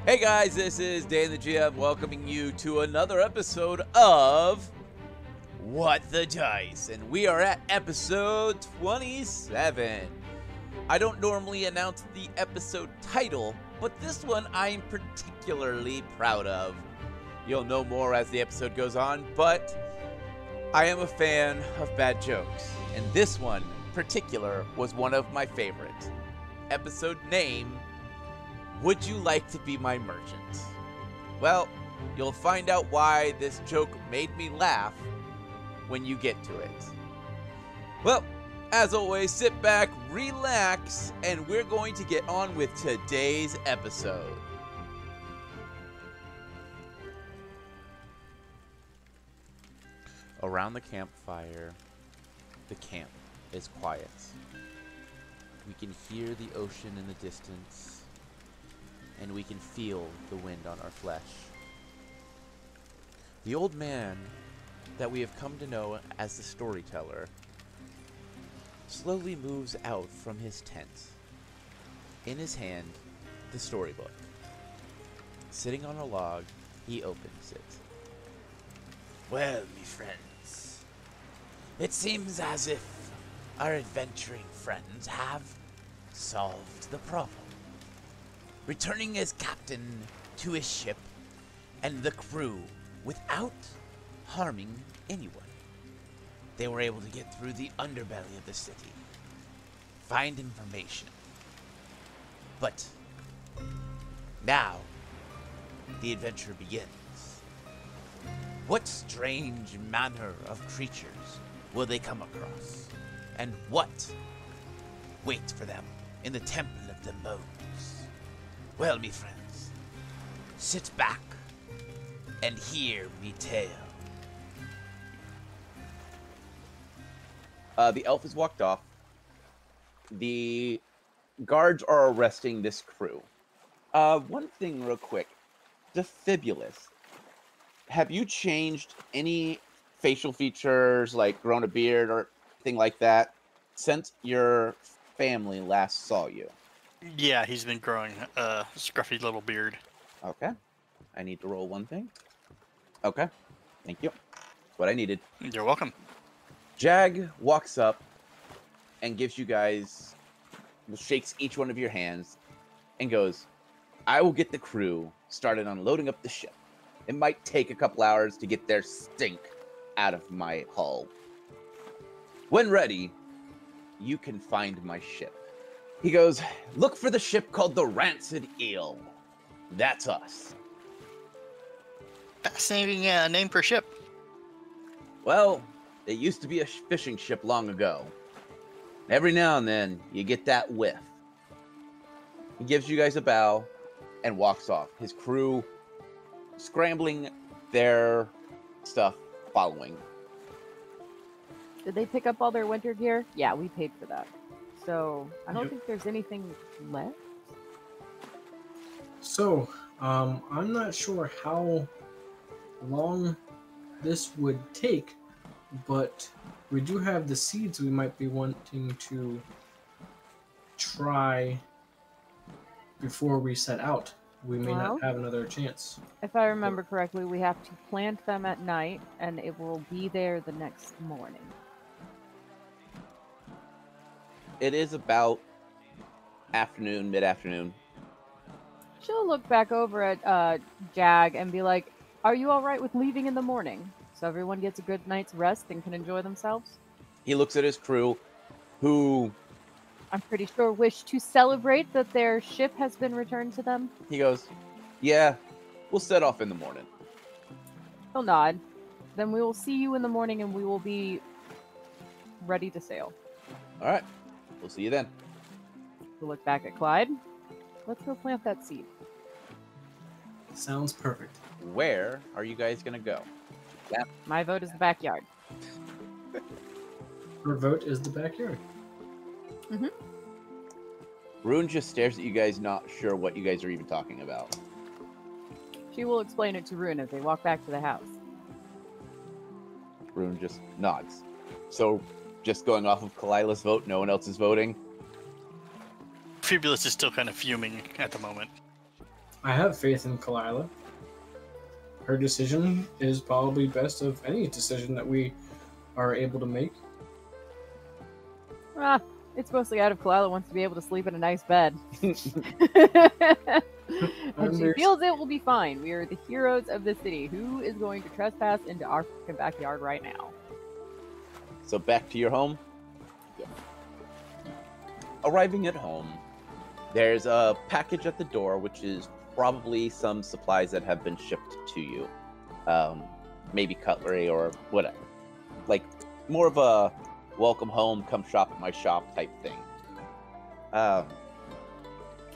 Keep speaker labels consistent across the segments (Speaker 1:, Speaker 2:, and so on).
Speaker 1: Hey guys, this is Dan the GM welcoming you to another episode of What the Dice, and we are at episode 27. I don't normally announce the episode title, but this one I'm particularly proud of. You'll know more as the episode goes on, but I am a fan of bad jokes, and this one in particular was one of my favorites. Episode name, Would You Like to Be My Merchant? Well, you'll find out why this joke made me laugh when you get to it. Well, as always, sit back, relax, and we're going to get on with today's episode. Around the campfire, the camp is quiet. We can hear the ocean in the distance, and we can feel the wind on our flesh. The old man that we have come to know as the storyteller slowly moves out from his tent. In his hand, the storybook. Sitting on a log, he opens it. Well, me friends, it seems as if our adventuring friends have solved the problem. Returning as captain to his ship and the crew without harming anyone. They were able to get through the underbelly of the city, find information. But now the adventure begins. What strange manner of creatures will they come across? And what waits for them in the Temple of the Bones? Well, me friends, sit back and hear me tale. The elf has walked off. The guards are arresting this crew. One thing real quick. Defibulous. Have you changed any facial features, like grown a beard or anything like that, since your family last saw you?
Speaker 2: Yeah, he's been growing a scruffy little beard.
Speaker 1: Okay. I need to roll one thing. Okay. Thank you. That's what I needed.
Speaker 2: You're welcome.
Speaker 1: Jag walks up and gives you guys, shakes each one of your hands and goes, I will get the crew started on loading up the ship. It might take a couple hours to get their stink out of my hull. When ready, you can find my ship. He goes, look for the ship called the Rancid Eel. That's us.
Speaker 2: Fascinating name for ship.
Speaker 1: Well, it used to be a fishing ship long ago. Every now and then, you get that whiff. He gives you guys a bow and walks off. His crew scrambling their stuff following.
Speaker 3: Did they pick up all their winter gear? Yeah, we paid for that. So, I don't think there's anything left.
Speaker 4: So, I'm not sure how long this would take, but we do have the seeds we might be wanting to try before we set out. We may
Speaker 3: Well,
Speaker 4: not have another chance.
Speaker 3: If I remember correctly, we have to plant them at night, and it will be there the next morning.
Speaker 1: It is about afternoon, mid-afternoon.
Speaker 3: She'll look back over at Jag and be like, are you alright with leaving in the morning? So everyone gets a good night's rest and can enjoy themselves?
Speaker 1: He looks at his crew, who,
Speaker 3: I'm pretty sure wish to celebrate that their ship has been returned to them.
Speaker 1: he goes, yeah, we'll set off in the morning.
Speaker 3: He'll nod. Then we will see you in the morning and we will be ready to sail.
Speaker 1: All right, we'll see you then.
Speaker 3: We'll look back at Clyde. Let's go plant that seed.
Speaker 4: Sounds perfect.
Speaker 1: Where are you guys going to go?
Speaker 3: My vote is the backyard.
Speaker 4: Her vote is the backyard.
Speaker 1: Rune just stares at you guys, not sure what you guys are even talking about.
Speaker 3: She will explain it to Rune as they walk back to the house.
Speaker 1: Rune just nods. So, just going off of Kalila's vote, no one else is voting?
Speaker 2: Fibulous is still kind of fuming at the moment.
Speaker 4: I have faith in Kalila. Her decision is probably best of any decision that we are able to make.
Speaker 3: Ah, it's mostly out of Kalila wants to be able to sleep in a nice bed. And she feels it will be fine. We are the heroes of the city. Who is going to trespass into our fucking backyard right now?
Speaker 1: So back to your home.
Speaker 3: Yes.
Speaker 1: Arriving at home, there's a package at the door, which is probably some supplies that have been shipped to you. Maybe cutlery or whatever. Like, more of a welcome home, come shop at my shop type thing.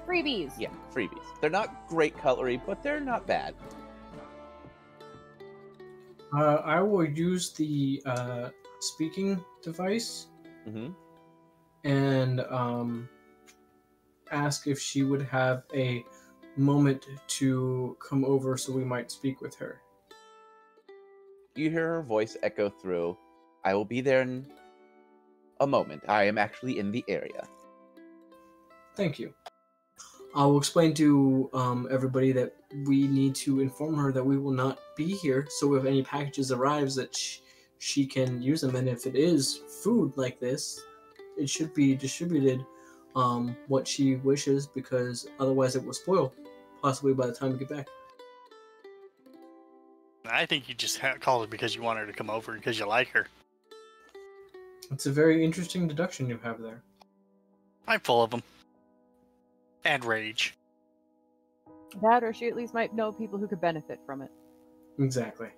Speaker 3: Freebies.
Speaker 1: Yeah, freebies. They're not great cutlery, but they're not bad.
Speaker 4: I will use the speaking device
Speaker 1: Mm-hmm.
Speaker 4: and ask if she would have a moment to come over so we might speak with her.
Speaker 1: You hear her voice echo through. I will be there in a moment. I am actually in the area.
Speaker 4: Thank you. I will explain to everybody that we need to inform her that we will not be here, so if any packages arrives that she can use them, and if it is food like this, it should be distributed what she wishes, because otherwise it will spoil, possibly by the time we get back.
Speaker 2: I think you just called her because you want her to come over because you like her.
Speaker 4: It's a very interesting deduction you have there.
Speaker 2: I'm full of them. And rage.
Speaker 3: That, or she at least might know people who could benefit from it.
Speaker 4: Exactly.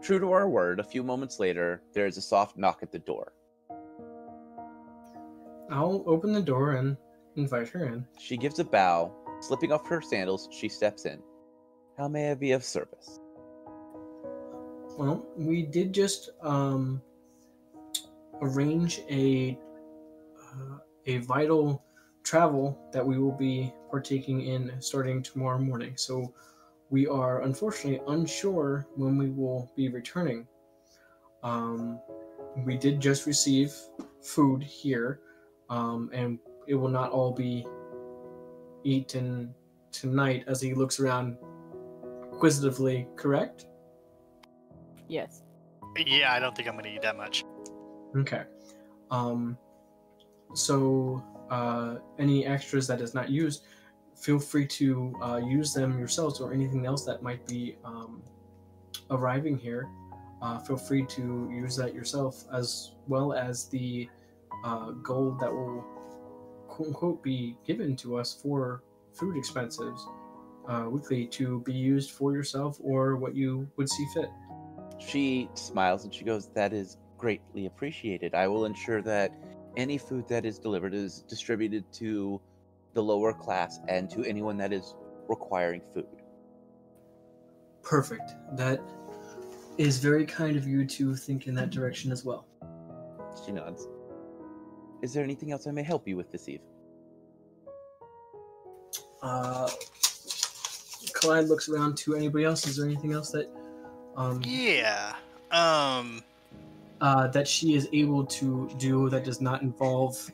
Speaker 1: True to our word, a few moments later, there is a soft knock at the door.
Speaker 4: I'll open the door and invite her in.
Speaker 1: She gives a bow. Slipping off her sandals, she steps in. How may I be of service?
Speaker 4: Well, we did just arrange a vital travel that we will be partaking in starting tomorrow morning. So we are unfortunately unsure when we will be returning. We did just receive food here, and it will not all be eaten tonight, as he looks around inquisitively, correct?
Speaker 3: Yes.
Speaker 2: Yeah, I don't think I'm going to eat that much.
Speaker 4: Okay. So any extras that is not used, feel free to use them yourselves, or anything else that might be arriving here. Feel free to use that yourself, as well as the gold that will quote unquote be given to us for food expenses weekly, to be used for yourself or what you would see fit.
Speaker 1: She smiles and she goes, that is greatly appreciated. I will ensure that any food that is delivered is distributed to the lower class and to anyone that is requiring food.
Speaker 4: Perfect. That is very kind of you to think in that direction as well.
Speaker 1: She nods. Is there anything else I may help you with this eve?
Speaker 4: Clyde looks around to anybody else. Is there anything else that
Speaker 2: Yeah.
Speaker 4: that she is able to do that does not involve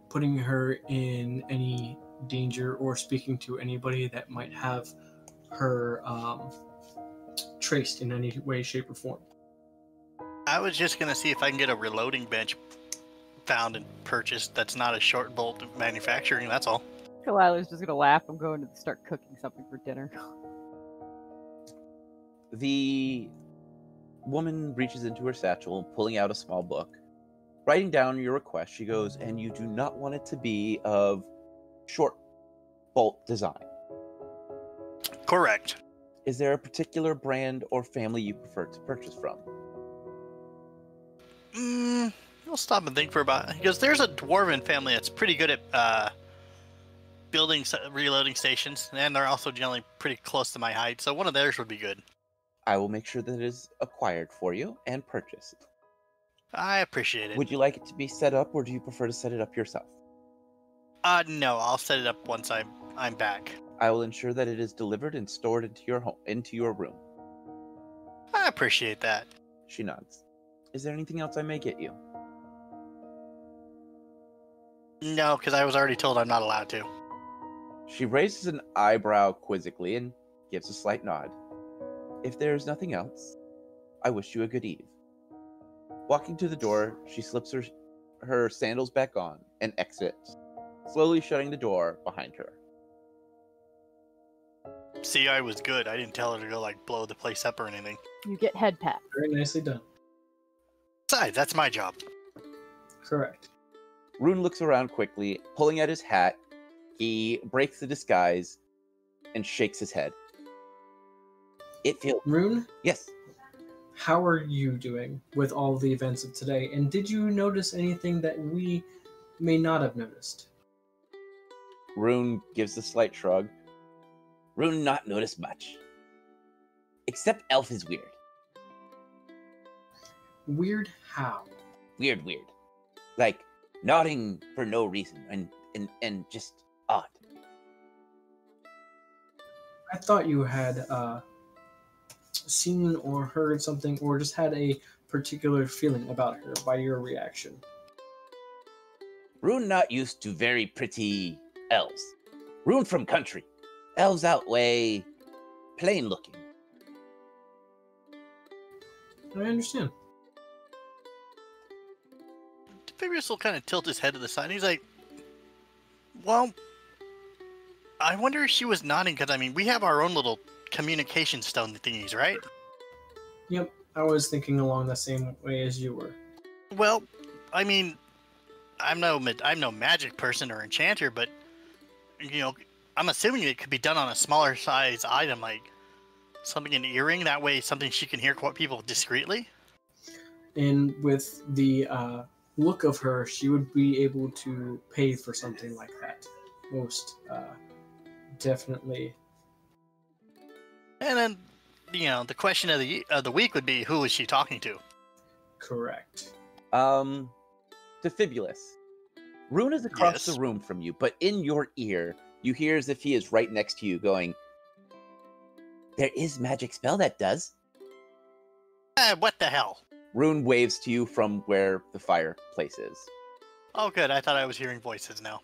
Speaker 4: putting her in any danger or speaking to anybody that might have her traced in any way, shape, or form?
Speaker 2: I was just going to see if I can get a reloading bench found and purchased that's not a short bolt manufacturing, that's all.
Speaker 3: Kalila's just gonna laugh. I'm going to start cooking something for dinner.
Speaker 1: The woman reaches into her satchel, pulling out a small book. Writing down your request, she goes, and you do not want it to be of short bolt design.
Speaker 2: Correct.
Speaker 1: Is there a particular brand or family you prefer to purchase from?
Speaker 2: I'll stop and think for about, because there's a dwarven family that's pretty good at building reloading stations, and they're also generally pretty close to my height, so one of theirs would be good.
Speaker 1: I will make sure that it is acquired for you and purchased.
Speaker 2: I appreciate it.
Speaker 1: Would you like it to be set up, or do you prefer to set it up yourself?
Speaker 2: No, I'll set it up once I'm back.
Speaker 1: I will ensure that it is delivered and stored into your home, into your room.
Speaker 2: I appreciate that.
Speaker 1: She nods. Is there anything else I may get you?
Speaker 2: No, because I was already told I'm not allowed to.
Speaker 1: She raises an eyebrow quizzically and gives a slight nod. If there is nothing else, I wish you a good eve. Walking to the door, she slips her sandals back on and exits, slowly shutting the door behind her.
Speaker 2: See, I was good. I didn't tell her to go, like, blow the place up or anything.
Speaker 3: You get head pat.
Speaker 4: Very nicely done.
Speaker 2: Besides, that's my job.
Speaker 4: Correct.
Speaker 1: Rune looks around quickly, pulling at his hat. He breaks the disguise and shakes his head. It feels...
Speaker 4: Rune,
Speaker 1: Yes.
Speaker 4: how are you doing with all the events of today? And did you notice anything that we may not have noticed?
Speaker 1: Rune gives a slight shrug. Rune not noticed much. Except Elf is weird.
Speaker 4: Weird how?
Speaker 1: Weird. Like, nodding for no reason and just odd.
Speaker 4: I thought you had seen or heard something or just had a particular feeling about her by your reaction.
Speaker 1: Rune not used to very pretty elves. Rune from country. Elves outweigh plain looking.
Speaker 4: I understand.
Speaker 2: Fabius will kind of tilt his head to the side. And he's like, well, I wonder if she was nodding because, I mean, we have our own little communication stone thingies, right?
Speaker 4: Yep, I was thinking along the same way as you were.
Speaker 2: Well, I mean, I'm no magic person or enchanter, but, you know, I'm assuming it could be done on a smaller size item, like something an earring. That way, something she can hear people discreetly.
Speaker 4: And with the look of her, she would be able to pay for something like that. Most definitely.
Speaker 2: And then, you know, the question of the week would be, who is she talking to?
Speaker 4: Correct.
Speaker 1: Defibulus. Rune is across
Speaker 2: Yes.
Speaker 1: the room from you, but in your ear, you hear as if he is right next to you going, there is magic spell that does.
Speaker 2: What the hell?
Speaker 1: Rune waves to you from where the fireplace is.
Speaker 2: Oh, good. I thought I was hearing voices now.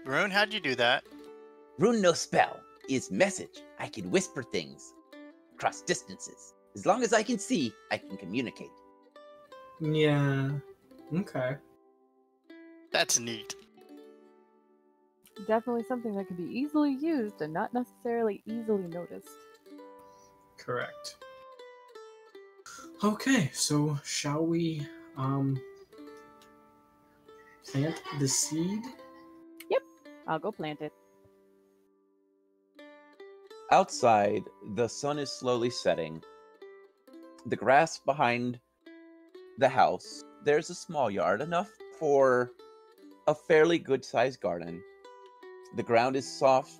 Speaker 2: Rune, how'd you do that?
Speaker 1: Rune no spell is message. I can whisper things across distances. As long as I can see, I can communicate.
Speaker 4: Yeah. Okay.
Speaker 2: That's neat.
Speaker 3: Definitely something that can be easily used and not necessarily easily noticed.
Speaker 4: Correct. Okay, so shall we plant the seed?
Speaker 3: I'll go plant it.
Speaker 1: Outside, the sun is slowly setting. The grass behind the house, there's a small yard, enough for a fairly good-sized garden. The ground is soft,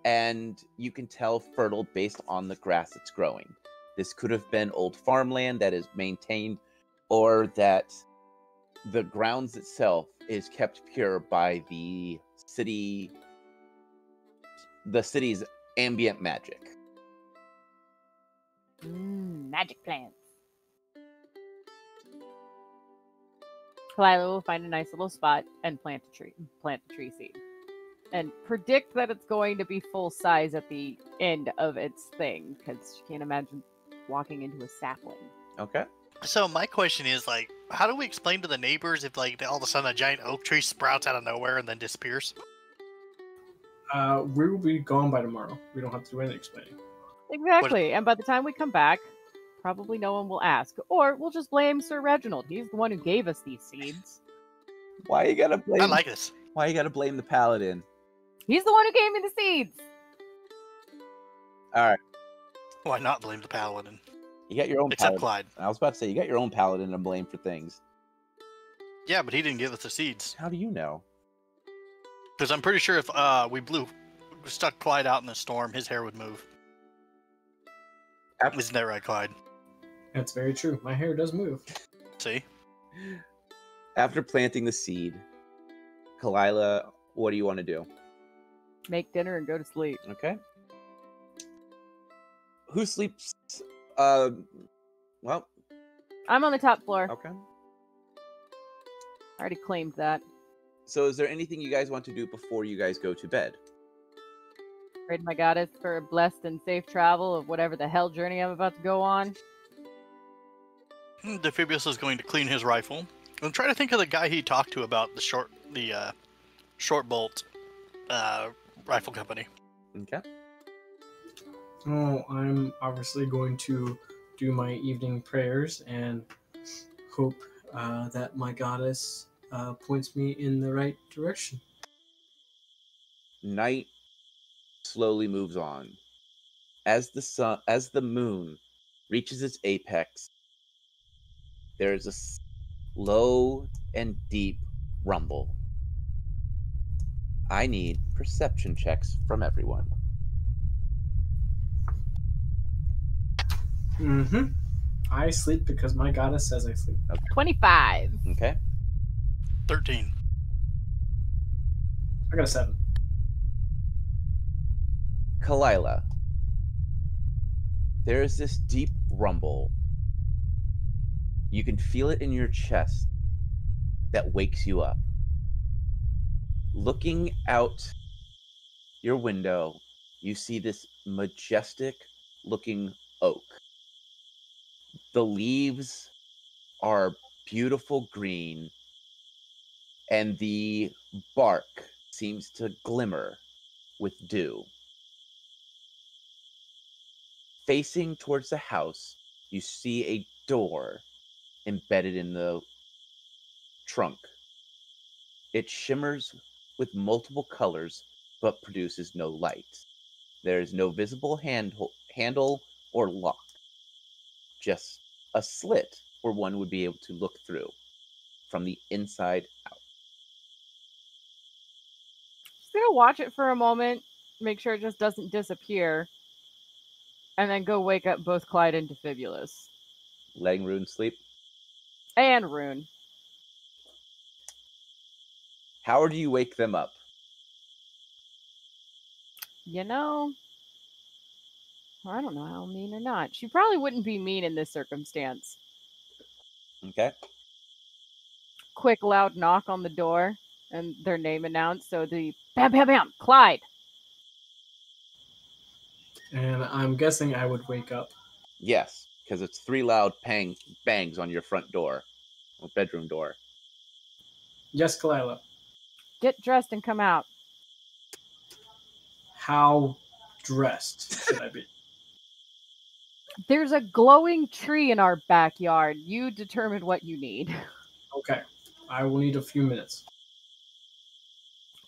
Speaker 1: and you can tell fertile based on the grass that's growing. This could have been old farmland that is maintained, or that the grounds itself is kept pure by the city's ambient magic.
Speaker 3: Magic plants. Kalila will find a nice little spot and plant the tree seed. And predict that it's going to be full size at the end of its thing, because she can't imagine walking into a sapling.
Speaker 1: Okay.
Speaker 2: So my question is, like, how do we explain to the neighbors if, like, all of a sudden a giant oak tree sprouts out of nowhere and then disappears?
Speaker 4: We will be gone by tomorrow. We don't have to do any explaining.
Speaker 3: Exactly. And by the time we come back, probably no one will ask. Or we'll just blame Sir Reginald. He's the one who gave us these seeds.
Speaker 1: Why you gotta blame?
Speaker 2: I like this.
Speaker 1: Why you gotta blame the paladin?
Speaker 3: He's the one who gave me the seeds.
Speaker 1: All right,
Speaker 2: Why not blame the paladin?
Speaker 1: you got your own
Speaker 2: Except
Speaker 1: paladin.
Speaker 2: Clyde.
Speaker 1: I was about to say you got your own paladin to blame for things.
Speaker 2: Yeah, but he didn't give us the seeds.
Speaker 1: How do you know?
Speaker 2: Because I'm pretty sure if we stuck Clyde out in the storm, his hair would move. Isn't that right, Clyde?
Speaker 4: That's very true. My hair does move.
Speaker 2: See?
Speaker 1: After planting the seed, Kalila, what do you want to do?
Speaker 3: Make dinner and go to sleep.
Speaker 1: Okay. Who sleeps? Well,
Speaker 3: I'm on the top floor.
Speaker 1: okay.
Speaker 3: I already claimed that.
Speaker 1: So is there anything you guys want to do before you guys go to bed?
Speaker 3: Pray to my goddess for a blessed and safe travel of whatever the hell journey I'm about to go on.
Speaker 2: Defibrius is going to clean his rifle. I'm trying to think of the guy he talked to about the short bolt rifle company.
Speaker 1: Okay.
Speaker 4: Oh, I'm obviously going to do my evening prayers and hope that my goddess points me in the right direction.
Speaker 1: Night slowly moves on. As the moon reaches its apex, there is a low and deep rumble. I need perception checks from everyone.
Speaker 4: Mm-hmm. I sleep because my goddess says I sleep.
Speaker 3: 25.
Speaker 1: Okay.
Speaker 2: 13.
Speaker 4: I got a 7.
Speaker 1: Kalila, there is this deep rumble. You can feel it in your chest that wakes you up. Looking out your window, you see this majestic looking oak. The leaves are beautiful green, and the bark seems to glimmer with dew. Facing towards the house, you see a door embedded in the trunk. It shimmers with multiple colors but produces no light. There is no visible handle or lock, just a slit where one would be able to look through from the inside out.
Speaker 3: Just gonna watch it for a moment, make sure it just doesn't disappear, and then go wake up both Clyde and Defibulus.
Speaker 1: Letting Rune sleep.
Speaker 3: And Rune.
Speaker 1: How do you wake them up?
Speaker 3: You know, I don't know how mean or not. She probably wouldn't be mean in this circumstance.
Speaker 1: Okay.
Speaker 3: Quick, loud knock on the door, and their name announced. So the bam, bam, bam, Clyde.
Speaker 4: And I'm guessing I would wake up.
Speaker 1: Yes, because it's 3 loud bangs on your front door, or bedroom door.
Speaker 4: Yes, Kalila.
Speaker 3: Get dressed and come out.
Speaker 4: How dressed should I be?
Speaker 3: There's a glowing tree in our backyard. You determine what you need.
Speaker 4: Okay. I will need a few minutes.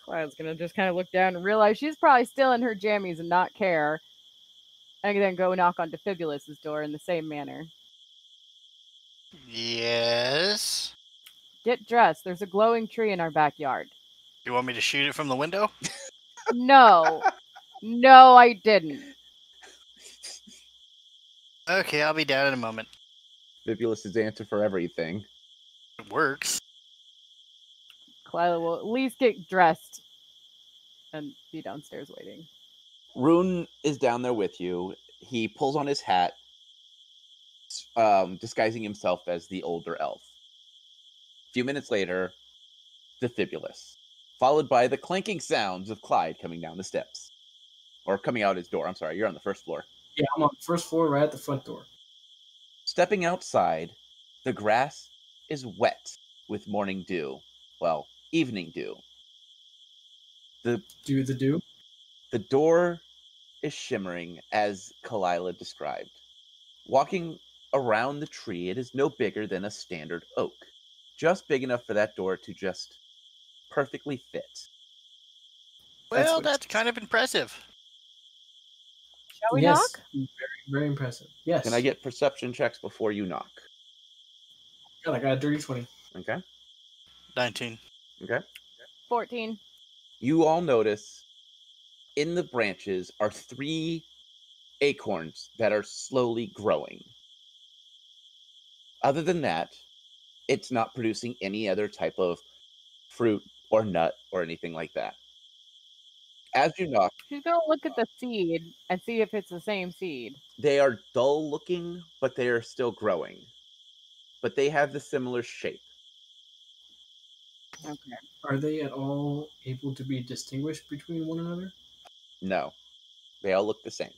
Speaker 3: Clyde's gonna just kind of look down and realize she's probably still in her jammies and not care. And then go knock on Defibulus's door in the same manner.
Speaker 2: Yes.
Speaker 3: Get dressed. There's a glowing tree in our backyard.
Speaker 2: You want me to shoot it from the window?
Speaker 3: No. No, I didn't.
Speaker 2: Okay, I'll be down in a moment.
Speaker 1: Bibulus' answer for everything.
Speaker 2: It works.
Speaker 3: Clyde will at least get dressed and be downstairs waiting.
Speaker 1: Rune is down there with you. He pulls on his hat, disguising himself as the older elf. A few minutes later, Defibulus, followed by the clanking sounds of Clyde coming down the steps. Or coming out his door. I'm sorry, you're on the first floor.
Speaker 4: Yeah, I'm on the first floor right at the front door.
Speaker 1: Stepping outside, the grass is wet with morning dew. Well, evening dew.
Speaker 4: Do the do?
Speaker 1: The door is shimmering as Kalila described. Walking around the tree, it is no bigger than a standard oak. Just big enough for that door to just perfectly fit.
Speaker 2: Well,
Speaker 4: what-
Speaker 2: that's kind of impressive.
Speaker 3: Shall we
Speaker 4: Yes.
Speaker 3: knock?
Speaker 4: Very, very impressive. Yes.
Speaker 1: Can I get perception checks before you knock?
Speaker 4: God, I got a dirty 20.
Speaker 1: Okay.
Speaker 2: 19.
Speaker 1: Okay.
Speaker 3: 14.
Speaker 1: You all notice in the branches are 3 acorns that are slowly growing. Other than that, it's not producing any other type of fruit or nut or anything like that. As you knock,
Speaker 3: She's gonna look at the seed and see if it's the same seed.
Speaker 1: they are dull looking, but they are still growing. But they have the similar shape.
Speaker 3: Okay.
Speaker 4: Are they at all able to be distinguished between one another?
Speaker 1: No. They all look the same.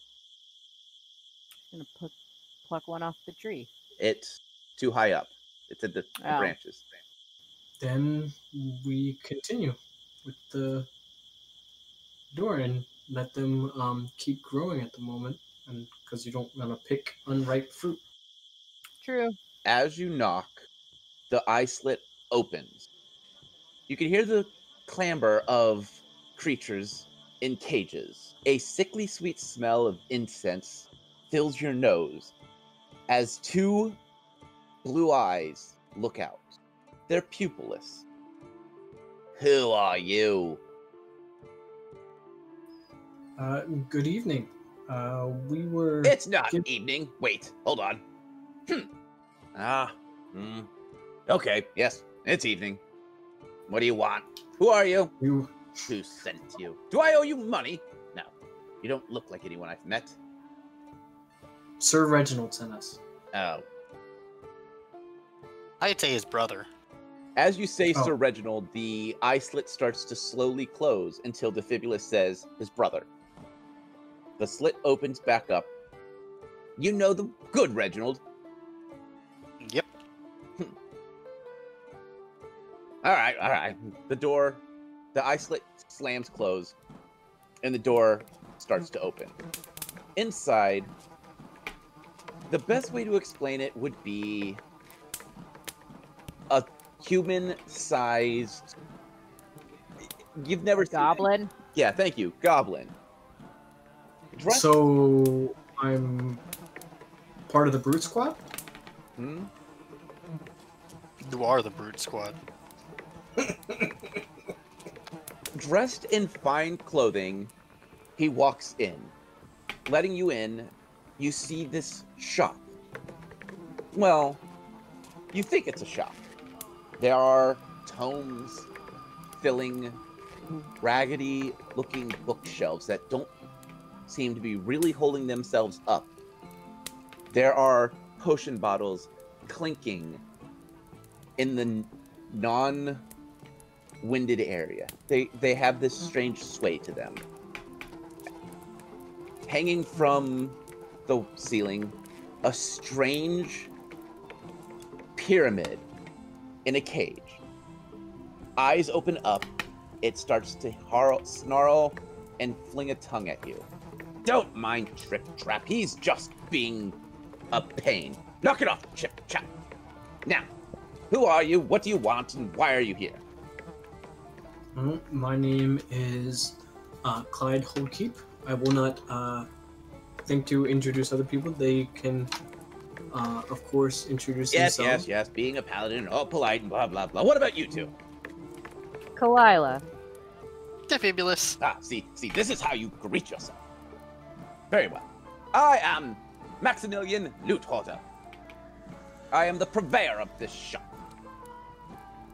Speaker 3: Gonna pluck one off the tree.
Speaker 1: It's too high up. It's at the
Speaker 3: Oh.
Speaker 1: branches.
Speaker 4: Then we continue with the door and let them keep growing at the moment, and because you don't want to pick unripe fruit.
Speaker 3: True.
Speaker 1: As you knock, the eye slit opens. You can hear the clamber of creatures in cages. A sickly sweet smell of incense fills your nose as two blue eyes look out. They're pupilless. Who are you?
Speaker 4: Good evening. We were.
Speaker 1: It's not
Speaker 4: Give-
Speaker 1: evening. Wait, hold on. Okay, yes, it's evening. What do you want? Who are you?
Speaker 4: You.
Speaker 1: Who sent you? Do I owe you money? No, you don't look like anyone I've met.
Speaker 4: Sir Reginald sent us.
Speaker 1: Oh.
Speaker 2: I'd say his brother.
Speaker 1: As you say,
Speaker 4: Oh.
Speaker 1: Sir Reginald, the eye slit starts to slowly close until Defibulus says, his brother. The slit opens back up. You know the good Reginald.
Speaker 2: Yep.
Speaker 1: All right. The eye slit slams close, and the door starts to open. Inside, the best way to explain it would be a human-sized. You've never seen
Speaker 3: Goblin.
Speaker 1: Yeah, thank you, goblin. Dressed-
Speaker 4: So I'm part of the Brute Squad.
Speaker 1: Hmm?
Speaker 2: You are the Brute Squad.
Speaker 1: Dressed in fine clothing, he walks in. Letting you in, you see this shop. Well, you think it's a shop. There are tomes filling raggedy-looking bookshelves that don't seem to be really holding themselves up. There are potion bottles clinking in the non-winded area. They have this strange sway to them. Hanging from the ceiling, a strange pyramid in a cage. Eyes open up, it starts to snarl and fling a tongue at you. Don't mind Trip Trap, he's just being a pain. Knock it off, Chip Chap. Now, who are you, what do you want, and why are you here?
Speaker 4: My name is Clyde Holdkeep. I will not think to introduce other people. They can, of course, introduce themselves.
Speaker 1: Yes, being a paladin, all polite and blah, blah, blah. What about you two?
Speaker 3: Kalila.
Speaker 2: Defibulus.
Speaker 1: See, this is how you greet yourself. Very well. I am Maximilian Loothorter. I am the purveyor of this shop.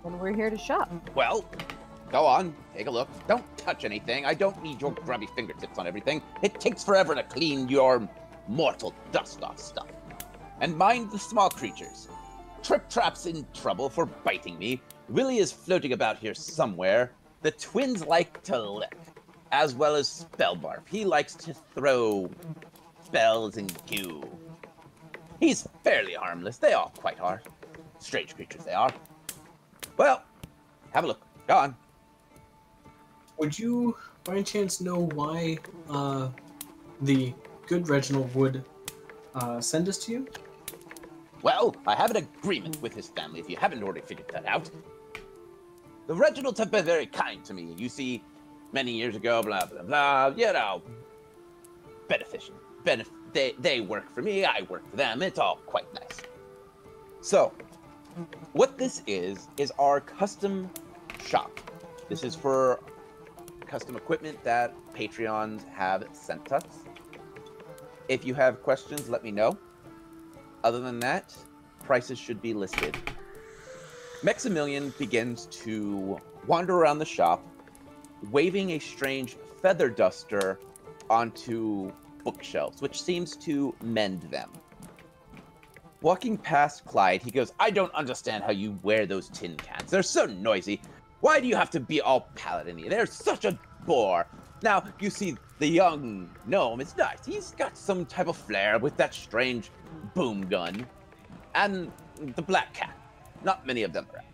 Speaker 3: And we're here to shop.
Speaker 1: Well, go on, take a look. Don't touch anything. I don't need your grubby fingertips on everything. It takes forever to clean your mortal dust off stuff. And mind the small creatures. Trip Trap's in trouble for biting me. Willie is floating about here somewhere. The twins like to lick, as well as Spellbarf. He likes to throw spells and goo. He's fairly harmless. They all quite are. Strange creatures they are. Well, have a look. Go on.
Speaker 4: Would you, by any chance, know why the good Reginald would send us to you?
Speaker 1: Well, I have an agreement with his family, if you haven't already figured that out. The Reginalds have been very kind to me. You see, many years ago, blah, blah, blah, you know, beneficent. They work for me, I work for them. It's all quite nice. So, what this is our custom shop. This is for custom equipment that Patreons have sent us. If you have questions, let me know. Other than that, prices should be listed. Maximilian begins to wander around the shop, waving a strange feather duster onto bookshelves, which seems to mend them. Walking past Clyde, he goes, I don't understand how you wear those tin cans. They're so noisy. Why do you have to be all paladin-y? They're such a bore. Now, you see, The young gnome is nice. He's got some type of flair with that strange boom gun. And the black cat. Not many of them around.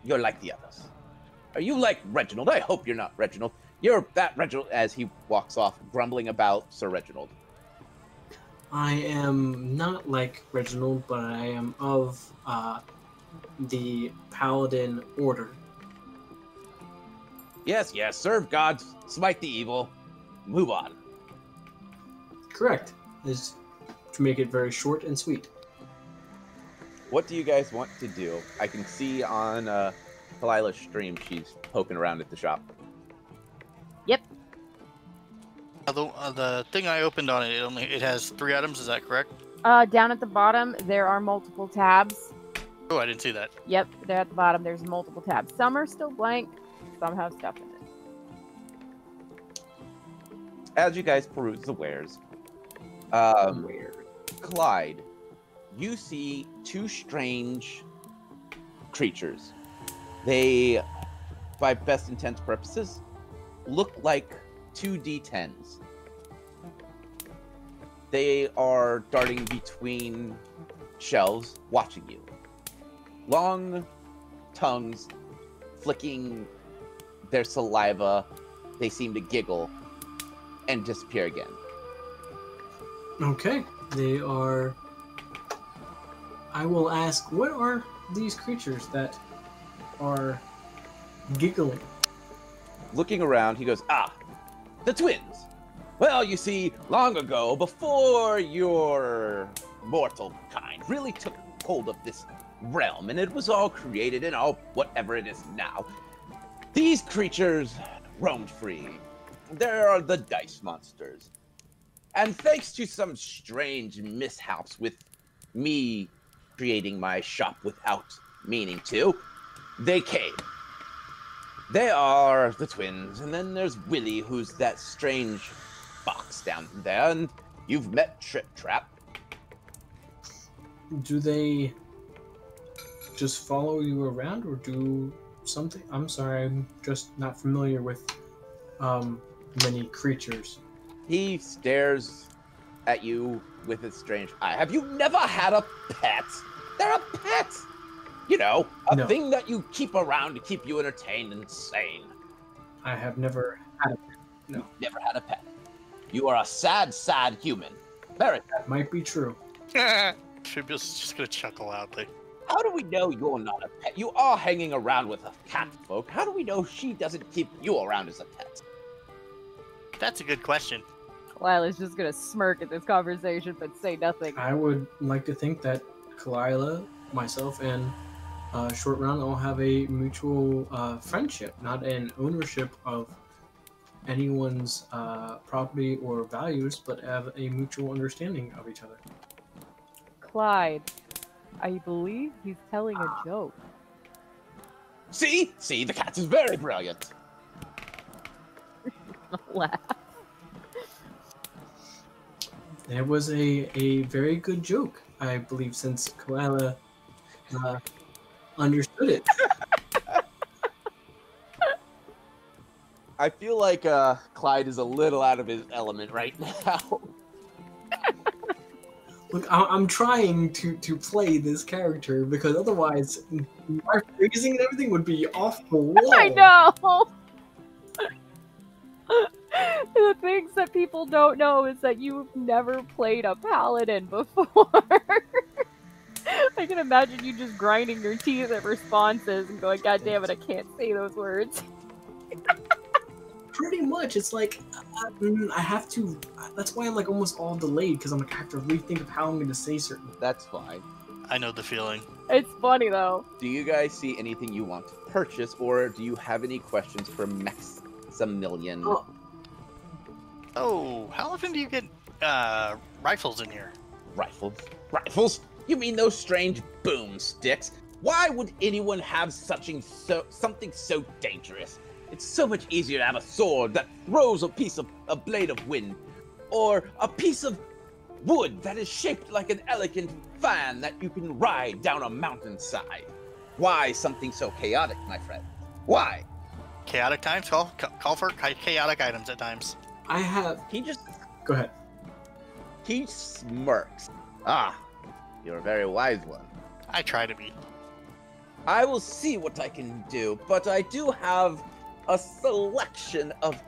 Speaker 1: You're like the others. Are you like Reginald? I hope you're not Reginald. You're that Reginald, as he walks off, grumbling about Sir Reginald.
Speaker 4: I am not like Reginald, but I am of the Paladin Order.
Speaker 1: Yes, serve God, smite the evil, move on.
Speaker 4: Correct. Is to make it very short and sweet.
Speaker 1: What do you guys want to do? I can see on Kalila's stream she's poking around at the shop.
Speaker 3: Yep.
Speaker 2: The thing I opened on it has 3 items. Is that correct?
Speaker 3: Down at the bottom, there are multiple tabs.
Speaker 2: Oh, I didn't see that.
Speaker 3: Yep, there at the bottom, there's multiple tabs. Some are still blank, some have stuff in it.
Speaker 1: As you guys peruse the wares, Clyde, you see 2 strange creatures. They, by best intents purposes, look like 2 D10s. They are darting between shelves, watching you. Long tongues flicking their saliva. They seem to giggle and disappear again.
Speaker 4: Okay. They are... I will ask, what are these creatures that are giggling?
Speaker 1: Looking around, he goes, the twins. Well, you see, long ago, before your mortal kind really took hold of this realm, and it was all created and all whatever it is now, these creatures roamed free. There are the dice monsters. And thanks to some strange mishaps with me creating my shop without meaning to, they came. They are the twins, and then there's Willie, who's that strange fox down there, and you've met Trip Trap.
Speaker 4: Do they just follow you around or do something? I'm sorry, I'm just not familiar with many creatures.
Speaker 1: He stares at you with his strange eye. Have you never had a pet? They're a pet! You know, a thing that you keep around to keep you entertained and sane.
Speaker 4: I have never had a pet. No.
Speaker 1: You've never had a pet. You are a sad, sad human. Very sad.
Speaker 4: That might be true.
Speaker 2: Tribul's just gonna chuckle loudly.
Speaker 1: How do we know you're not a pet? You are hanging around with a cat folk. How do we know she doesn't keep you around as a pet?
Speaker 2: That's a good question.
Speaker 3: Lila's just gonna smirk at this conversation but say nothing.
Speaker 4: I would like to think that Kalila, myself, and Short Round all have a mutual friendship, not an ownership of anyone's property or values, but have a mutual understanding of each other.
Speaker 3: Clyde, I believe he's telling a joke.
Speaker 1: See, the cat is very brilliant.
Speaker 3: Laugh.
Speaker 4: It was a very good joke, I believe, since Kalila understood it.
Speaker 1: I feel like Clyde is a little out of his element right now.
Speaker 4: Look, I'm trying to play this character because otherwise my phrasing and everything would be off the wall.
Speaker 3: I know! The things that people don't know is that you've never played a paladin before. I can imagine you just grinding your teeth at responses and going, God damn it, I can't say those words.
Speaker 4: Pretty much, it's like I have to. That's why I'm like almost all delayed because I'm like I have to rethink of how I'm going to say certain.
Speaker 1: That's fine.
Speaker 2: I know the feeling.
Speaker 3: It's funny though.
Speaker 1: Do you guys see anything you want to purchase, or do you have any questions for Maximilian?
Speaker 2: Oh, how often do you get rifles in here?
Speaker 1: Rifles? You mean those strange boomsticks? Why would anyone have something so dangerous? It's so much easier to have a sword that throws a blade of wind, or a piece of wood that is shaped like an elegant fan that you can ride down a mountainside. Why something so chaotic, my friend? Why?
Speaker 2: Chaotic times. Call for chaotic items at times.
Speaker 4: I have.
Speaker 1: He
Speaker 4: Go ahead.
Speaker 1: smirks. Ah, you're a very wise one.
Speaker 2: I try to be.
Speaker 1: I will see what I can do, but I do have a selection of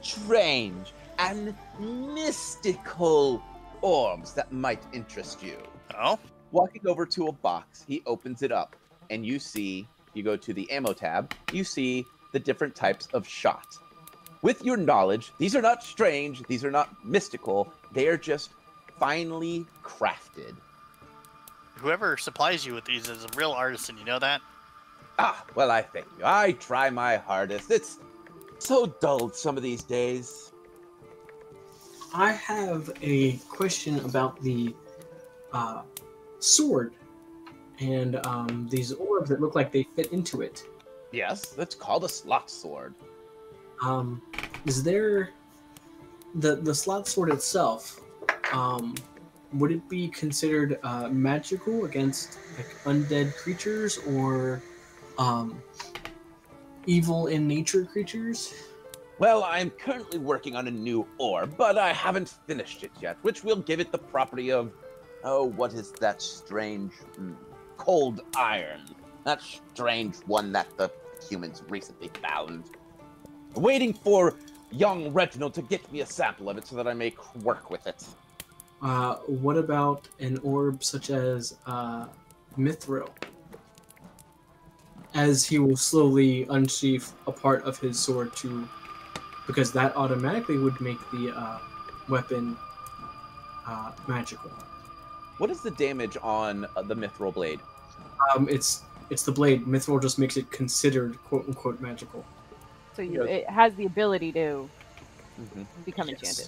Speaker 1: strange and mystical orbs that might interest you.
Speaker 2: Oh,
Speaker 1: Walking over to a box, he opens it up, and you see, you go to the ammo tab, you see the different types of shot. With your knowledge, these are not strange, these are not mystical, they are just finely crafted.
Speaker 2: whoever supplies you with these is a real artisan. You know that?
Speaker 1: Ah, well, I thank you. I try my hardest. It's so dull some of these days.
Speaker 4: I have a question about the sword and these orbs that look like they fit into it.
Speaker 1: Yes, that's called a slot sword.
Speaker 4: Is there the slot sword itself? Would it be considered magical against like undead creatures or evil in nature creatures?
Speaker 1: Well, I'm currently working on a new orb, but I haven't finished it yet, which will give it the property of, oh, what is that strange cold iron? That strange one that the humans recently found. Waiting for young Reginald to get me a sample of it so that I may work with it.
Speaker 4: What about an orb such as Mithril? As he will slowly unsheath a part of his sword because that automatically would make the weapon magical.
Speaker 1: What is the damage on the Mithril blade?
Speaker 4: It's the blade. Mithril just makes it considered quote unquote magical.
Speaker 3: So it has the ability to
Speaker 1: Mm-hmm.
Speaker 3: become
Speaker 4: Yes.
Speaker 3: enchanted.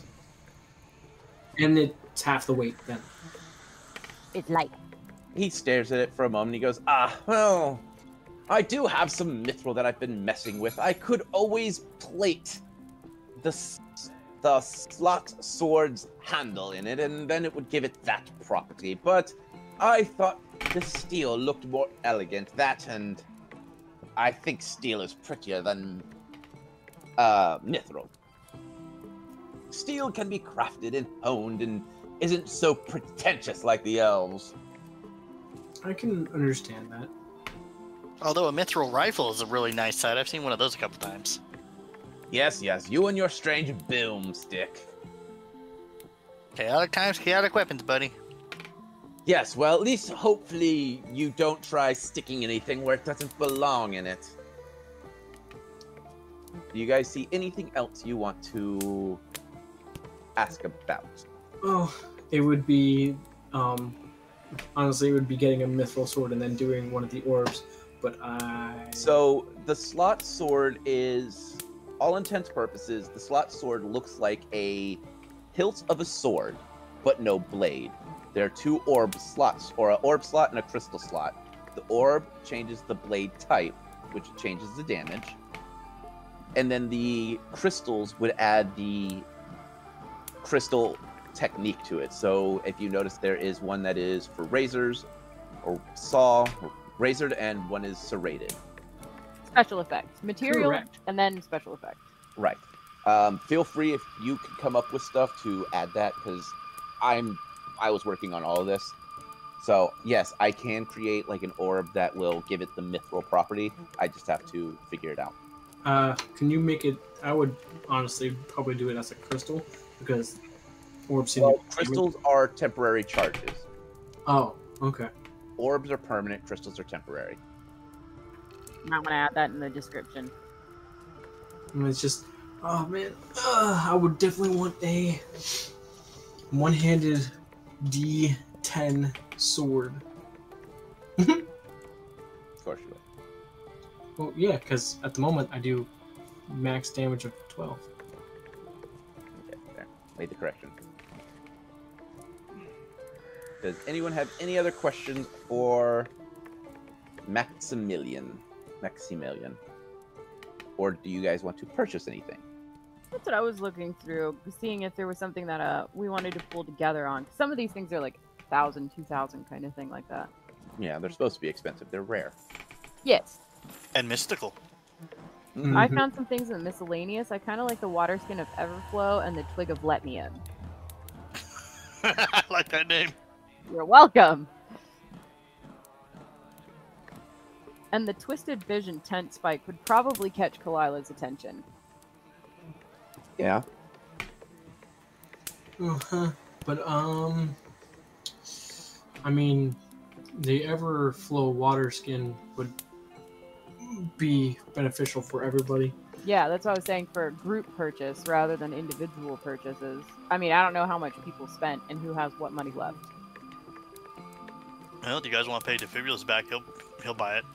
Speaker 4: And it's half the weight then.
Speaker 3: It's light.
Speaker 1: He stares at it for a moment. He goes, well, I do have some mithril that I've been messing with. I could always plate the slot sword's handle in it, and then it would give it that property. But I thought the steel looked more elegant. That, and I think steel is prettier than mithril. Steel can be crafted and honed and isn't so pretentious like the elves.
Speaker 4: I can understand that.
Speaker 2: Although a mithril rifle is a really nice sight. I've seen one of those a couple times.
Speaker 1: Yes, you and your strange boomstick.
Speaker 2: Chaotic times, chaotic weapons, buddy.
Speaker 1: Yes, well, at least hopefully you don't try sticking anything where it doesn't belong in it. Do you guys see anything else you want to ask about?
Speaker 4: Oh, it would be honestly, it would be getting a mithril sword and then doing one of the orbs. But
Speaker 1: So the slot sword is, all intents purposes, the slot sword looks like a hilt of a sword, but no blade. There are two orb slots, or an orb slot and a crystal slot. The orb changes the blade type, which changes the damage. And then the crystals would add the crystal technique to it. So if you notice, there is one that is for razors, or saw, or razored, and one is serrated.
Speaker 3: Special effects. Material,
Speaker 4: Correct.
Speaker 3: and then special effects.
Speaker 1: Right. Feel free if you can come up with stuff to add that, because I was working on all of this. So yes, I can create like an orb that will give it the mithril property. I just have to figure it out.
Speaker 4: can you make it? I would honestly probably do it as a crystal because orbs.
Speaker 1: Well, crystals are temporary charges.
Speaker 4: Oh, okay.
Speaker 1: Orbs are permanent. Crystals are temporary.
Speaker 3: I'm not gonna add that in the description.
Speaker 4: It's just, oh man, I would definitely want a one-handed D10 sword.
Speaker 1: Of course you will.
Speaker 4: Well, yeah, because at the moment I do max damage of 12.
Speaker 1: Okay, there. Made the correction. Does anyone have any other questions for Maximilian? Or do you guys want to purchase anything?
Speaker 3: That's what I was looking through, seeing if there was something that we wanted to pull together on. Some of these things are like 1,000, 2,000 kind of thing like that.
Speaker 1: Yeah, they're supposed to be expensive. They're rare.
Speaker 3: Yes.
Speaker 2: And mystical.
Speaker 3: I
Speaker 4: Mhm.
Speaker 3: found some things in the miscellaneous. I kind of like the water skin of Everflow and the twig of Let Me In.
Speaker 2: I like that name.
Speaker 3: You're welcome. And the Twisted Vision tent spike would probably catch Kalila's attention.
Speaker 1: Yeah.
Speaker 4: Uh-huh. But I mean, the Everflow water skin would be beneficial for everybody.
Speaker 3: Yeah, that's what I was saying for a group purchase rather than individual purchases. I mean, I don't know how much people spent and who has what money left.
Speaker 2: Well, do you guys want to pay Defibulous back? He'll buy it.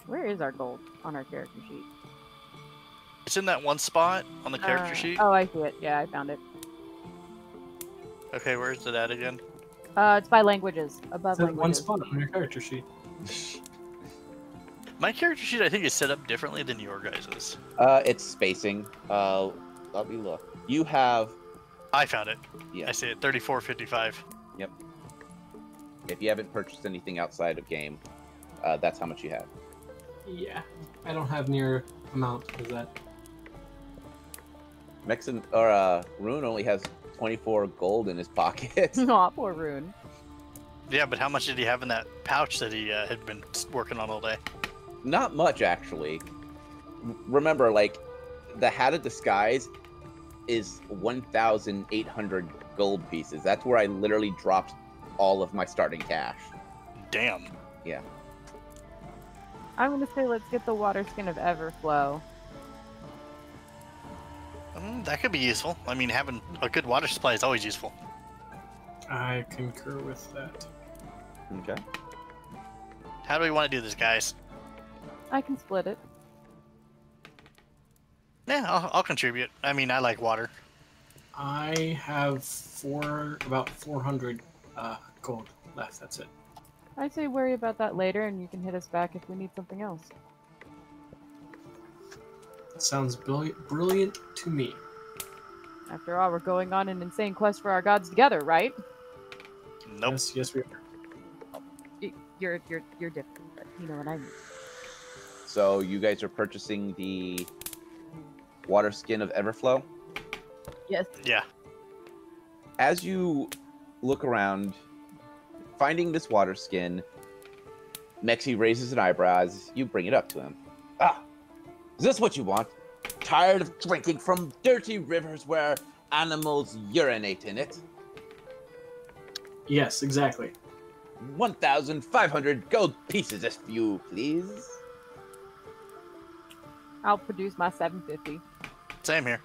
Speaker 3: Where is our gold on our character sheet?
Speaker 2: It's in that one spot on the character sheet.
Speaker 3: Oh, I see it. Yeah, I found it.
Speaker 2: Okay, where's it at again?
Speaker 3: It's by languages. Above
Speaker 4: It's at one
Speaker 3: languages.
Speaker 4: spot on your character sheet.
Speaker 2: My character sheet, I think, is set up differently than your guys's.
Speaker 1: It's spacing. Let me look. You have,
Speaker 2: I found it.
Speaker 1: yeah.
Speaker 2: I see it. 34.55.
Speaker 1: Yep. If you haven't purchased anything outside of game, that's how much you have.
Speaker 4: Yeah, I don't have near amount as that.
Speaker 1: Rune only has 24 gold in his pocket.
Speaker 3: Aw, poor Rune.
Speaker 2: Yeah, but how much did he have in that pouch that he had been working on all day?
Speaker 1: Not much, actually. Remember, like, the Hat of Disguise is 1,800 gold pieces. That's where I literally dropped all of my starting cash.
Speaker 2: Damn.
Speaker 1: Yeah.
Speaker 3: I'm gonna say let's get the water skin of Everflow.
Speaker 2: That could be useful. I mean, having a good water supply is always useful.
Speaker 4: I concur with that.
Speaker 1: Okay.
Speaker 2: How do we want to do this, guys?
Speaker 3: I can split it.
Speaker 2: Yeah, I'll contribute. I mean, I like water.
Speaker 4: I have about 400 gold left. That's it.
Speaker 3: I'd say worry about that later and you can hit us back if we need something else.
Speaker 4: Sounds brilliant to me.
Speaker 3: After all, we're going on an insane quest for our gods together, right?
Speaker 2: Nope.
Speaker 4: Yes, we are.
Speaker 3: You're different, but you know what I mean.
Speaker 1: So you guys are purchasing the water skin of Everflow.
Speaker 3: Yes.
Speaker 2: Yeah.
Speaker 1: As you look around, finding this water skin, Mexi raises an eyebrow as you bring it up to him. Ah, is this what you want? Tired of drinking from dirty rivers where animals urinate in it?
Speaker 4: Yes, exactly.
Speaker 1: 1,500 gold pieces, if you please.
Speaker 3: I'll produce my 750.
Speaker 2: Same here.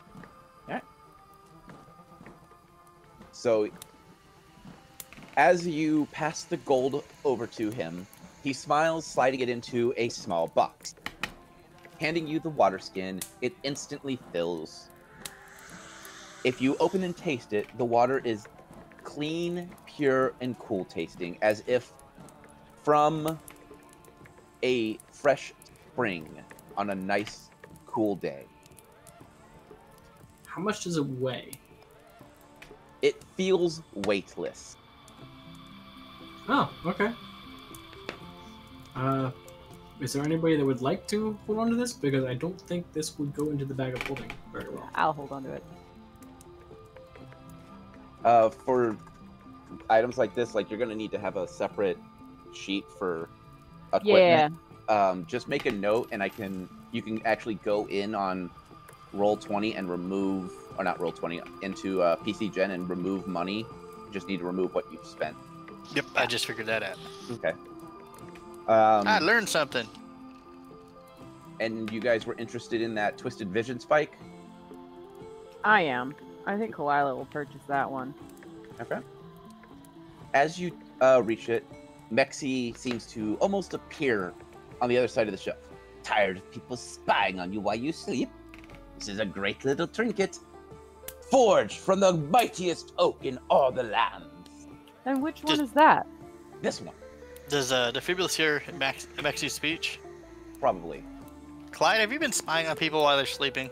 Speaker 1: So, as you pass the gold over to him, he smiles, sliding it into a small box. Handing you the water skin, it instantly fills. If you open and taste it, the water is clean, pure, and cool tasting, as if from a fresh spring on a nice, cool day.
Speaker 4: How much does it weigh?
Speaker 1: It feels weightless.
Speaker 4: Oh, okay. Is there anybody that would like to hold on to this? Because I don't think this would go into the bag of holding very well.
Speaker 3: I'll hold on to it.
Speaker 1: For items like this, like, you're gonna need to have a separate sheet for
Speaker 3: Yeah.
Speaker 1: equipment. Just make a note, and you can actually go in on Roll20 and remove, or not Roll20, into PC Gen and remove money. You just need to remove what you've spent.
Speaker 2: Yep, I just figured that out.
Speaker 1: Okay.
Speaker 2: I learned something.
Speaker 1: And you guys were interested in that Twisted Vision spike?
Speaker 3: I am. I think Kalila will purchase that one.
Speaker 1: Okay. As you reach it, Mexi seems to almost appear on the other side of the shelf. Tired of people spying on you while you sleep? This is a great little trinket. Forged from the mightiest oak in all the lands.
Speaker 3: And which one is that?
Speaker 1: This one,
Speaker 2: Does Defibulous hear Mexi's speech?
Speaker 1: probably.
Speaker 2: Clyde, have you been spying on people while they're sleeping?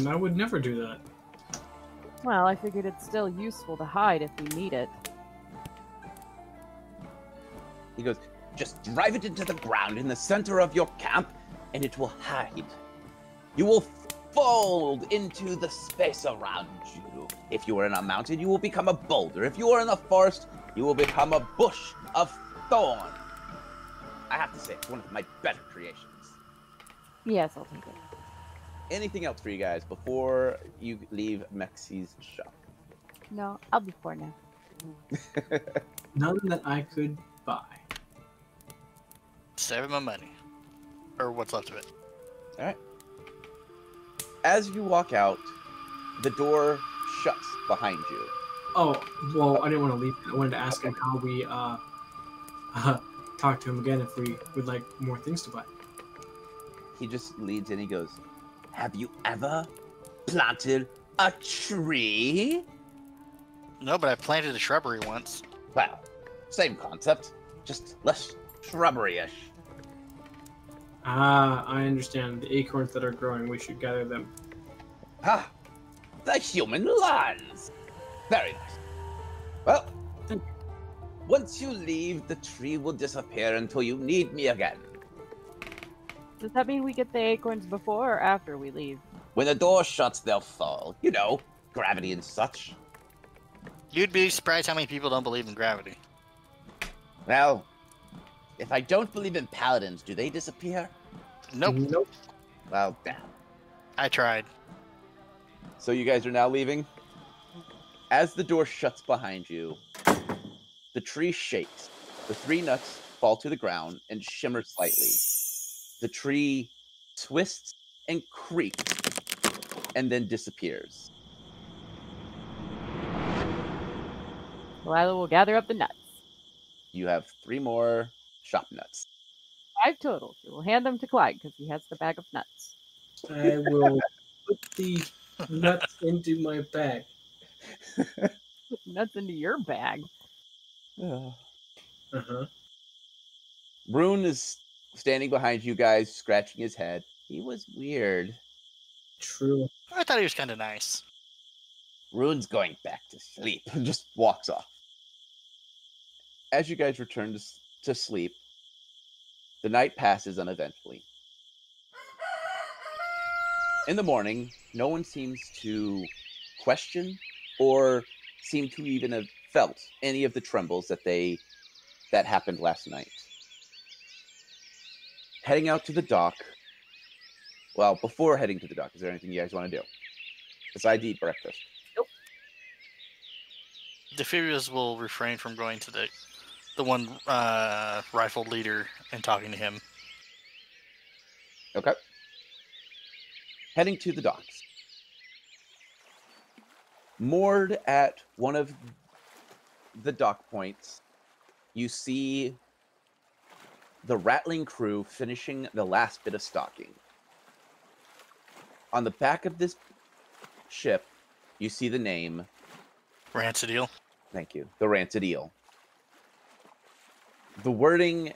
Speaker 4: I would never do that.
Speaker 3: Well, I figured it's still useful to hide if we need it.
Speaker 1: He goes, Just drive it into the ground in the center of your camp, and it will hide. You will fold into the space around you. If you are in a mountain, you will become a boulder. If you are in the forest, you will become a bush of thorn. I have to say, it's one of my better creations.
Speaker 3: Yes, I'll take it.
Speaker 1: Anything else for you guys before you leave Mexi's shop?
Speaker 3: No, I'll be poor now.
Speaker 4: None that I could buy.
Speaker 2: Saving my money. Or what's left of it.
Speaker 1: All right. As you walk out, the door shuts behind you.
Speaker 4: Oh, well, I didn't want to leave. I wanted to ask him how we talk to him again if we would like more things to buy.
Speaker 1: He just leads in. He goes, "Have you ever planted a tree?"
Speaker 2: No, but I planted a shrubbery once.
Speaker 1: Well, same concept, just less shrubbery-ish.
Speaker 4: Ah, I understand. The acorns that are growing, we should gather them.
Speaker 1: Ah, the human lands. Very nice. Well,
Speaker 4: Thank
Speaker 1: once you leave, the tree will disappear until you need me again.
Speaker 3: Does that mean we get the acorns before or after we leave?
Speaker 1: When the door shuts, they'll fall. You know, gravity and such.
Speaker 2: You'd be surprised how many people don't believe in gravity.
Speaker 1: Well, if I don't believe in paladins, do they disappear?
Speaker 2: Nope.
Speaker 4: Nope.
Speaker 1: Well, damn.
Speaker 2: I tried.
Speaker 1: So you guys are now leaving? As the door shuts behind you, the tree shakes. The 3 nuts fall to the ground and shimmer slightly. The tree twists and creaks and then disappears.
Speaker 3: Delilah will gather up the nuts.
Speaker 1: You have 3 more shop nuts.
Speaker 3: 5 total. She will hand them to Clyde because he has the bag of nuts.
Speaker 4: I will put the nuts into my bag.
Speaker 3: Put nuts into your bag.
Speaker 4: Uh-huh.
Speaker 1: Rune is standing behind you guys, scratching his head. He was weird.
Speaker 4: True.
Speaker 2: I thought he was kind of nice.
Speaker 1: Rune's going back to sleep and just walks off. As you guys return to sleep, the night passes uneventfully. In the morning, no one seems to question or seem to even have felt any of the trembles that happened last night. Heading out to the dock. Well, before heading to the dock, is there anything you guys want to do besides eat breakfast?
Speaker 2: The Furious will refrain from going to the one rifle leader and talking to him.
Speaker 1: Okay. Heading to the docks. Moored at one of the dock points, you see the Rattling crew finishing the last bit of stocking. On the back of this ship, you see the name.
Speaker 2: Rancid eel.
Speaker 1: Thank you. The Rancid Eel. The wording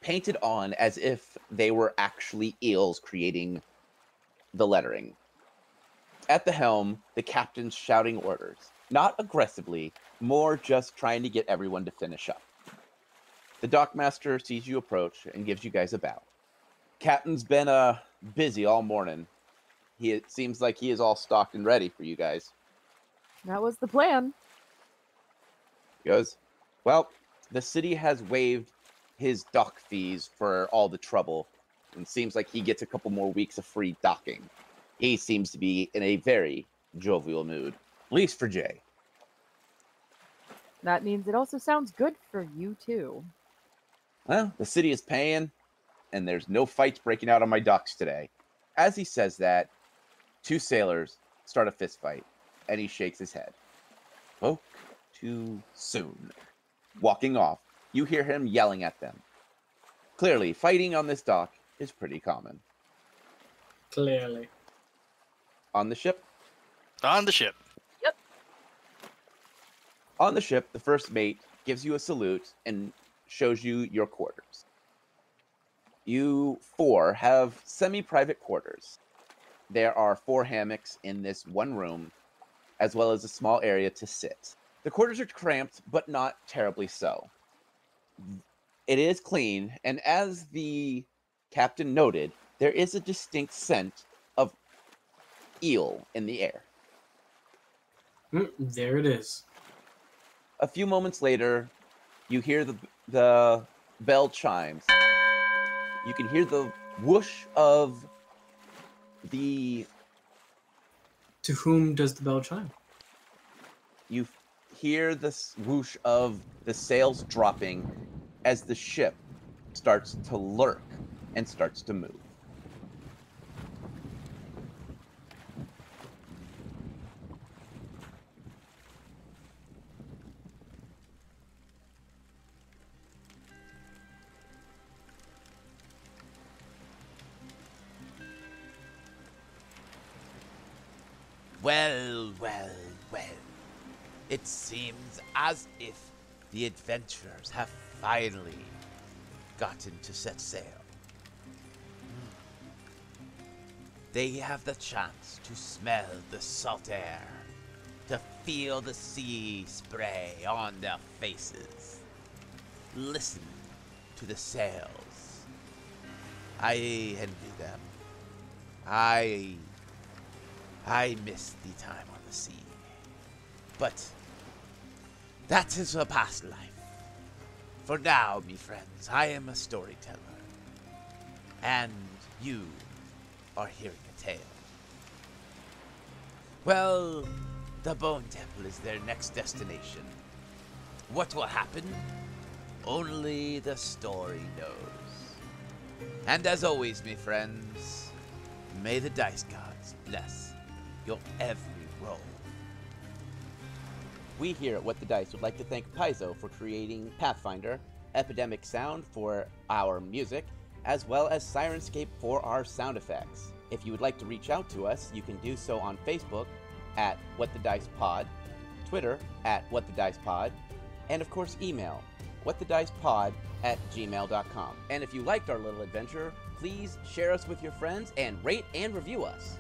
Speaker 1: painted on as if they were actually eels creating the lettering. At the helm, the captain's shouting orders. Not aggressively, more just trying to get everyone to finish up. The dockmaster sees you approach and gives you guys a bow. Captain's been busy all morning. It seems like he is all stocked and ready for you guys.
Speaker 3: That was the plan.
Speaker 1: He goes, well, the city has waived his dock fees for all the trouble, and seems like he gets a couple more weeks of free docking. He seems to be in a very jovial mood, at least for Jay.
Speaker 3: That means it also sounds good for you, too.
Speaker 1: Well, the city is paying, and there's no fights breaking out on my docks today. As he says that, 2 sailors start a fist fight, and he shakes his head. Spoke too soon. Walking off, you hear him yelling at them. Clearly, fighting on this dock is pretty common.
Speaker 4: Clearly.
Speaker 1: On the ship?
Speaker 2: On the ship.
Speaker 1: On the ship, the first mate gives you a salute and shows you your quarters. You 4 have semi-private quarters. There are 4 hammocks in this one room, as well as a small area to sit. The quarters are cramped, but not terribly so. It is clean, and as the captain noted, there is a distinct scent of eel in the air.
Speaker 4: There it is.
Speaker 1: A few moments later, you hear the bell chimes. You can hear the whoosh of the...
Speaker 4: To whom does the bell chime?
Speaker 1: You hear the whoosh of the sails dropping as the ship starts to lurk and starts to move.
Speaker 5: Well, well, well. It seems as if the adventurers have finally gotten to set sail. They have the chance to smell the salt air, to feel the sea spray on their faces, listen to the sails. I envy them. I miss the time on the sea. But that is a past life. For now, me friends, I am a storyteller. And you are hearing a tale. Well, the Bone Temple is their next destination. What will happen? Only the story knows. And as always, me friends, may the dice gods bless your every roll.
Speaker 1: We here at What the Dice would like to thank Paizo for creating Pathfinder, Epidemic Sound for our music, as well as Sirenscape for our sound effects. If you would like to reach out to us, you can do so on Facebook at What the Dice Pod, Twitter at What the Dice Pod, and of course email whatthedicepod@gmail.com. And if you liked our little adventure, please share us with your friends and rate and review us.